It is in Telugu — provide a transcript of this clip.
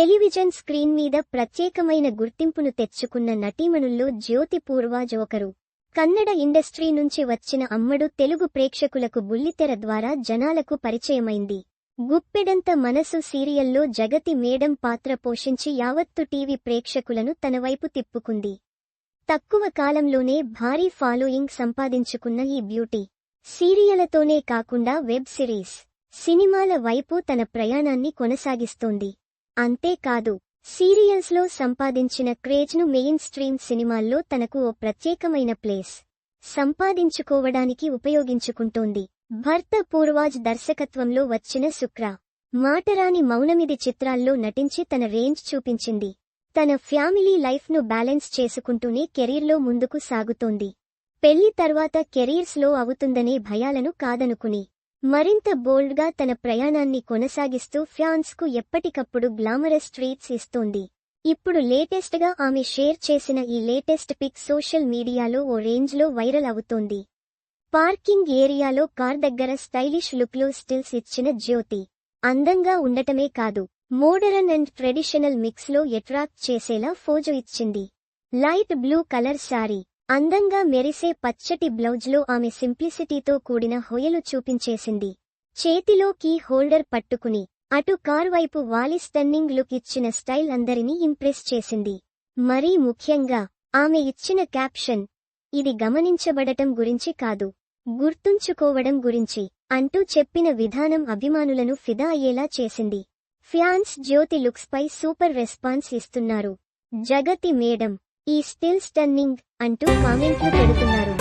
టెలివిజన్ స్క్రీన్ మీద ప్రత్యేకమైన గుర్తింపును తెచ్చుకున్న నటీమణుల్లో జ్యోతి పూర్వాజ్ ఒకరు. కన్నడ ఇండస్ట్రీ నుంచి వచ్చిన అమ్మడు తెలుగు ప్రేక్షకులకు బుల్లితెర ద్వారా జనాలకు పరిచయమైంది. గుప్పెడంత మనసు సీరియల్లో జగతి మేడం పాత్ర పోషించి యావత్తు టీవీ ప్రేక్షకులను తనవైపు తిప్పుకుంది. తక్కువ కాలంలోనే భారీ ఫాలోయింగ్ సంపాదించుకున్న ఈ బ్యూటీ సీరియలతోనే కాకుండా వెబ్ సిరీస్, సినిమాల వైపు తన ప్రయాణాన్ని కొనసాగిస్తోంది. అంతేకాదు, సీరియల్స్లో సంపాదించిన క్రేజ్ను మెయిన్ స్ట్రీమ్ సినిమాల్లో తనకు ఓ ప్రత్యేకమైన ప్లేస్ సంపాదించుకోవడానికి ఉపయోగించుకుంటోంది. భర్త పూర్వాజ్ దర్శకత్వంలో వచ్చిన శుక్ర, మాటరాని మౌనమిది చిత్రాల్లో నటించి తన రేంజ్ చూపించింది. తన ఫ్యామిలీ లైఫ్ను బ్యాలెన్స్ చేసుకుంటూనే కెరీర్లో ముందుకు సాగుతోంది. పెళ్లి తర్వాత కెరీర్ స్లో అవుతుందనే భయాలను కాదనుకుని మరింత బోల్డ్గా తన ప్రయాణాన్ని కొనసాగిస్తూ ఫ్యాన్స్కు ఎప్పటికప్పుడు గ్లామరస్ ట్రీట్స్ ఇస్తోంది. ఇప్పుడు లేటెస్ట్గా ఆమె షేర్ చేసిన ఈ లేటెస్ట్ పిక్ సోషల్ మీడియాలో ఓ రేంజ్లో వైరల్ అవుతోంది. పార్కింగ్ ఏరియాలో కార్ దగ్గర స్టైలిష్ లుక్లో స్టిల్స్ ఇచ్చిన జ్యోతి అందంగా ఉండటమే కాదు, మోడరన్ అండ్ ట్రెడిషనల్ మిక్స్లో అట్రాక్ట్ చేసేలా ఫోజు ఇచ్చింది. లైట్ బ్లూ కలర్ శారీ, అందంగా మెరిసే పచ్చటి బ్లౌజ్లో ఆమె సింప్లిసిటీతో కూడిన హొయలు చూపించేసింది. చేతిలో కీ హోల్డర్ పట్టుకుని అటు కార్ వైపు వాలి స్టన్నింగ్ లుక్ ఇచ్చిన స్టైల్ అందరినీ ఇంప్రెస్ చేసింది. మరీ ముఖ్యంగా ఆమె ఇచ్చిన క్యాప్షన్, ఇది గమనించబడటం గురించి కాదు, గుర్తుంచుకోవడం గురించి అంటూ చెప్పిన విధానం అభిమానులను ఫిదా అయ్యేలా చేసింది. ఫ్యాన్స్ జ్యోతి లుక్స్పై సూపర్ రెస్పాన్స్ ఇస్తున్నారు. జగతి మేడం, ఈ స్టిల్ స్టన్నింగ్ అంటూ కామెంట్లు పెడుతున్నారు.